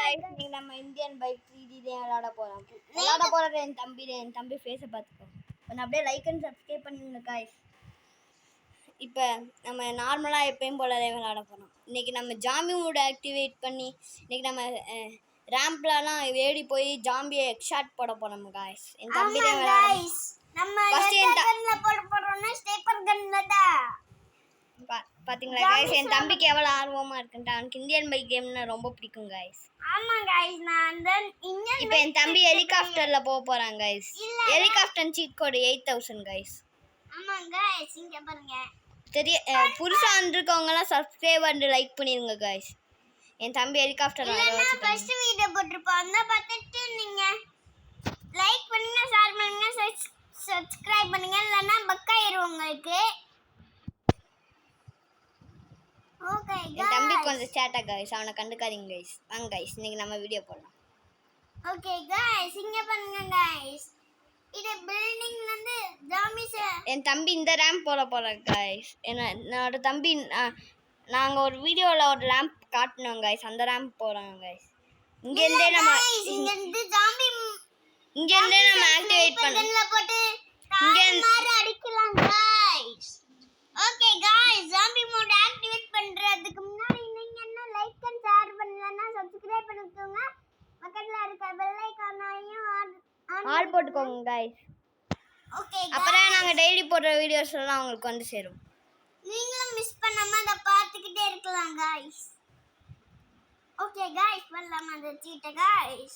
Guys இன்னைக்கு நம்ம Indian bike 3D தான் விளையாட போறோம் என் தம்பி ஃபேஸை பார்த்துக்கோ கொஞ்சம் அப்படியே லைக் அண்ட் சப்ஸ்கிரைப் பண்ணுங்க गाइस இப்போ நம்ம நார்மலா எப்பவும் போல விளையாட போறோம் இன்னைக்கு நம்ம ஜாம்பி மோட் ஆக்டிவேட் பண்ணி இன்னைக்கு நம்ம ரேம்ப்லலாம் ஏறி போய் ஜாம்பியை எக்ஸாட் போட போறோம் गाइस என் தம்பி தான் விளையாட நம்ம கன்ல போட போறோம்னா ஸ்னைப்பர் கன்ல தான் பாத்தீங்களா गाइस என் தம்பிக்கு எவ்வளவு ஆர்வமா இருக்குன்னு அவனுக்கு இந்தியன் பைக் கேம்னா ரொம்ப பிடிக்கும் गाइस ஆமா गाइस நான் தான் இந்தியன் இப்போ என் தம்பி ஹெலிகாப்டர்ல போறான் guys helicopter seat code 8000 guys ஆமா गाइस இங்க பாருங்க புதுசா வந்திருக்கவங்க எல்லாம் சப்ஸ்கிரைப் அண்ட் லைக் பண்ணிருங்க गाइस என் தம்பி ஹெலிகாப்டர் நான் ஃபர்ஸ்ட் வீடியோ போட்டுருப்போம் அத பார்த்துட்டு நீங்க லைக் பண்ணுங்க ஷேர் பண்ணுங்க சப்ஸ்கிரைப் பண்ணுங்க இல்லனா பக்காயிரும் உங்களுக்கு ஓகே என் தம்பி கொஞ்சம் சேட்டா गाइस அவனை கண்டுக்காதீங்க गाइस வாங்க गाइस இன்னைக்கு நம்ம வீடியோ போடலாம் ஓகே गाइस இங்க பாருங்க गाइस இது பில்டிங்ல இருந்து ஜாம்பிஸ் என் தம்பி இந்த ரேம்ப் போறான் गाइस என்னோட தம்பி நாங்க ஒரு வீடியோல ஒரு ரேம்ப் காட்டுனோம் गाइस அந்த ரேம்ப் போறோம் गाइस இங்க இருந்தே நம்ம ஆக்டிவேட் பண்ணலாம் போட்டு இங்க மாதிரி அடிக்கலாம் guys okay guys zombie mode activate பண்றதுக்கு முன்னாடி நீங்க என்ன லைக் அண்ட் ஷேர் பண்ணலனா சப்ஸ்கிரைப் பண்ணிக்கோங்க பக்கத்துல இருக்க பெல் ஐகானையும் ஆல் போட்டுக்கோங்க गाइस ஓகே அப்புறம் நாங்க டெய்லி போடுற வீடியோஸ் எல்லாம் உங்களுக்கு வந்து சேரும் நீங்களும் மிஸ் பண்ணாம அத பார்த்துக்கிட்டே இருக்கலாம் गाइस ஓகே गाइस வரலாம் அந்த சீட்டை गाइस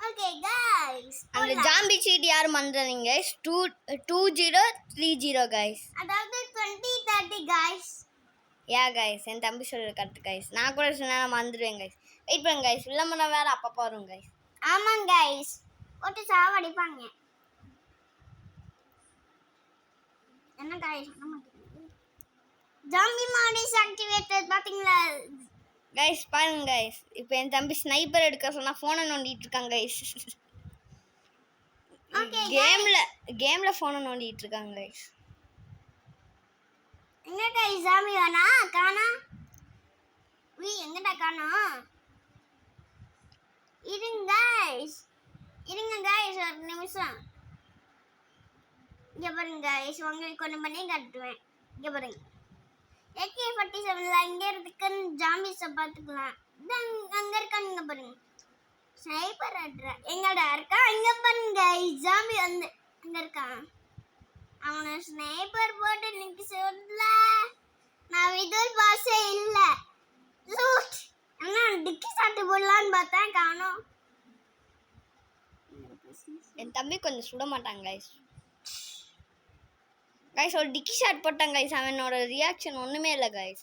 ஓகே गाइस அந்த ஜாம்பி சீட் யார் மறந்துறீங்க गाइस 2030 गाइस அதாவது 2030 गाइस गाइस என் தம்பி சொல்ற கரெக்ட் गाइस நான் கூட சொன்னா மறந்துடுவேன் गाइस வெயிட் பண்ணுங்க गाइस இல்லமன வேற அப்பப்ப வரும் गाइस ஆமா गाइस ஓட்டு சாவடிப்பாங்க என்ன guys zombie mode is activated பாத்தீங்களா गाइस பாருங்க गाइस இப்போ என் தம்பி ஸ்னைப்பர் எடுக்க சொன்னா போனை நோண்டிட்டு இருக்காங்க गाइस ஓகே கேம்ல போனை நோண்டிட்டு இருக்காங்க गाइस எங்க गाइस ஜாம்பி வானா காணா எங்கடா காணா இருங்க गाइस ஒரு நிமிஷம் இங்க பாருங்க गाइस உங்களுக்கு ஒன்னு பண்ணி காட்டுவேன் இங்க பாருங்க AK47 இங்க இருக்கு ஜாம்பிஸ் பாத்துக்கலாம் அங்க இருக்காங்க பாருங்க ஸ்னைப்பர் அட்ரா எங்கடா இருக்கா இங்க பாருங்க ஜாம்பி வந்து அங்க இருக்கான் அவன ஸ்னைப்பர் போட்டு நிக்க சொல்ல நான் விதல் பாஸே இல்ல லூட் அண்ணா டிக்கி சாட்டு போடலாம்னு பார்த்தேன் காணோம் என் தம்பி கொஞ்சம் சுட மாட்டாங்க गाइस ஒரு டிக்கி ஷாட் போட்டாங்க गाइस அவனோட ரியாக்ஷன் ஒண்ணுமே இல்ல गाइस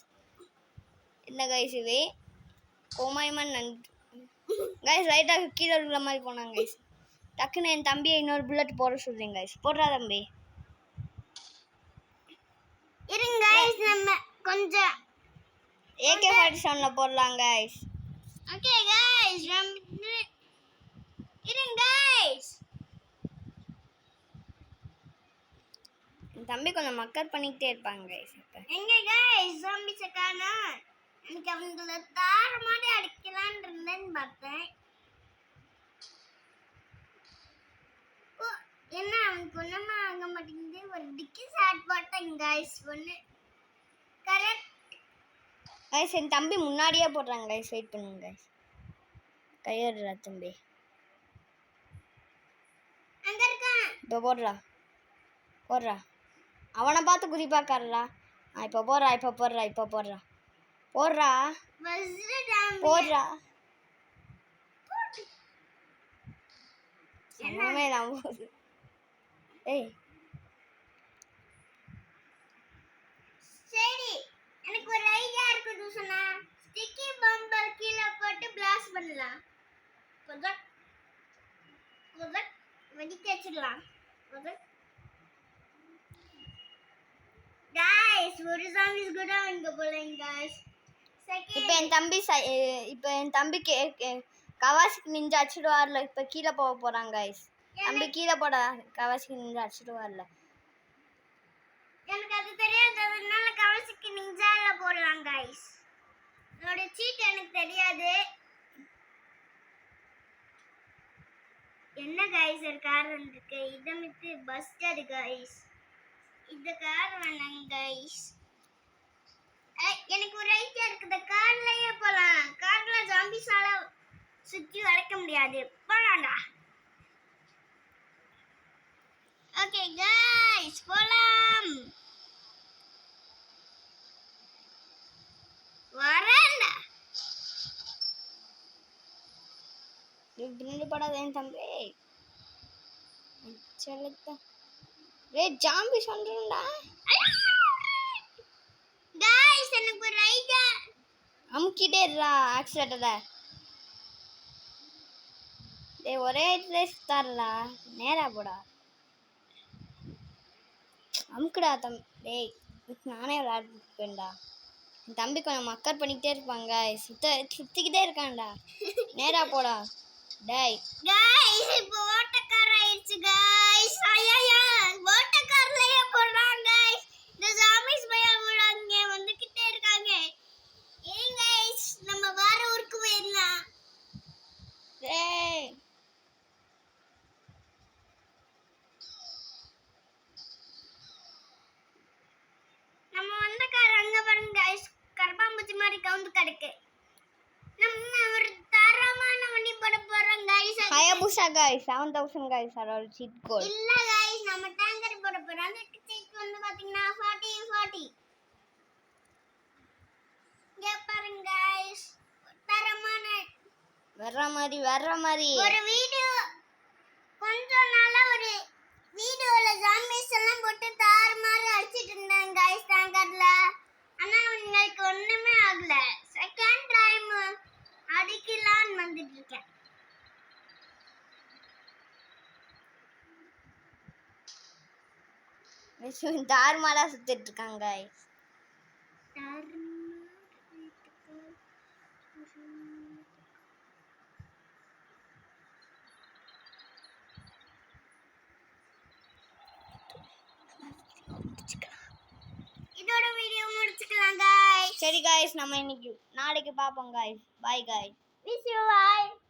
என்ன गाइस இவே கோமாய்மன் गाइस ரைட்டா கீழ உள்ள மாதிரி போனாங்க गाइस டக்குன்னு என் தம்பியை இன்னொரு புல்லட் போட சொல்றீங்க गाइस போடுறா தம்பி இருங்க गाइस நம்ம கொஞ்சம் AK47ல போடலாம் गाइस ஓகே गाइस இருங்க गाइस என் தம்பி கொஞ்சம் மக்கர் பண்ணிக்கிட்டே இருப்பாங்க गाइस இப்ப எங்க गाइस ஜாம்பி சக்கானா எனக்கு அவங்கள தார மாதிரி அடிக்கலாம்னு இருந்தேன்னு பார்த்தேன் என்ன அவனுக்கு ஒண்ணுமே ஆக மாட்டேங்குது ஒரு டிக்கி ஷாட் போட்டேன் गाइस ஒண்ணு கரெக்ட் गाइस என் தம்பி முன்னாடியே போடுறாங்க गाइस வெயிட் பண்ணுங்க गाइस கையறா தம்பி அங்க இருக்கான் இப்போ போடுறா அவனை பார்த்து குதிப்பாக்காரலா இப்போ போடுறா என்னமே நம்ம ஏய் சரி எனக்கு ஒரு ஐடியா இருக்கு சொன்னா ஸ்டிக்கி பம்பர் கீழ போட்டு பிளாஸ்ட் பண்ணலாம் கொஞ்சம் வெடிக்க வச்சிடலாம் गाइस ஒரு ஜாம்பிஸ் கூட அங்க போறேன் गाइस இப்போ என் தம்பி கவாசிக்கு நிஞ்சா அடிச்சிடுவார்ல இப்போ கீழ போறாங்க गाइस தம்பி கீழ போட கவாசிக்கு நிஞ்சா அடிச்சிடுவார்ல எனக்கு அது தெரியாததுனால கவாசிக்கு நிஞ்சால போடலாம் गाइस என்னோட சீட் எனக்கு தெரியாது என்ன கைஸ் ஒரு கார் வந்திருக்கு. இதமிட்டு பஸ்டர் கைஸ். இந்த கார் வேணாங்க கைஸ். எனக்கு ஒரு ஐடியா இருக்குது. கார்லயே போலாம். கார்ல ஜாம்பிஸால சுத்தி வளைக்க முடியாது. போலாம்டா. ஓகே கைஸ் போலாம். வரேன்டா. பின்னாடி படாத என் தம்பி. செல்லத்தா டேய் ஜாம்பி சொல்றேன்டா. கைஸ் எனக்கு ஒரு ஐடியா. அமுக்கிட்டே இருடா ஆக்சிலேட்டரை. டேய் ஒரே ட்ரெஸ் தரலா நேரா போடா. அமுக்குடா டேய் நானே விளையாடுவேன்டா. என் தம்பி கொஞ்சம் மக்கர் பண்ணிக்கிட்டே இருப்பாங்க. சுத்திக்கிட்டே இருக்கான்டா. நேரா போடா. டேய் கைஸ் இப்போ ஓட்டக்கார் ஆயிடுச்சு கைஸ். ஐயா ஓட்டக்கார்லயே போறாங்க கைஸ். இந்த ஜாம்பிஸ் பயமுறாங்க வந்துகிட்டே இருக்காங்க. ஏன் கைஸ் நம்ம வேற ஊருக்கு போயிடலாம். டேய் நம்ம வந்த கார் அங்க பாருங்க கைஸ். கரப்பாம்பூச்சி மாதிரி கவுந்து கிடக்கு. நம்ம ஒரு தரமான வண்டி போட போறோம் கைஸ். ஹயாபுசா गाइस 7000 गाइस அதோட சீட் கோட். இல்ல கைஸ் நம்ம டேங்கர் போட போறோம். அந்த சீட் வந்து பாத்தீங்கன்னா 40 இங்க பாருங்க கைஸ். தரமான வர்ற மாதிரி ஒரு வீடியோ கொஞ்ச நாளா ஒரு வீடியோல ஜாம்பிஸ் எல்லாம் போட்டு தாறுமாறு அடிச்சிட்டு இருந்தாங்க கைஸ் டேங்கர்ல. ஆனா உங்களுக்கு ஒண்ணுமே ஆகல. செகண்ட் டைம் அடிக்கலான்னு வந்துட்டு இருக்கேன். தாறுமாறா சுத்திட்டு இருக்காங்க गाइस. இதோட வீடியோ முடிச்சுக்கலாம் गाइस. சரி गाइस நம்ம இன்னைக்கு நாளைக்கு பாப்போம் guys. By guys. Wish you bye.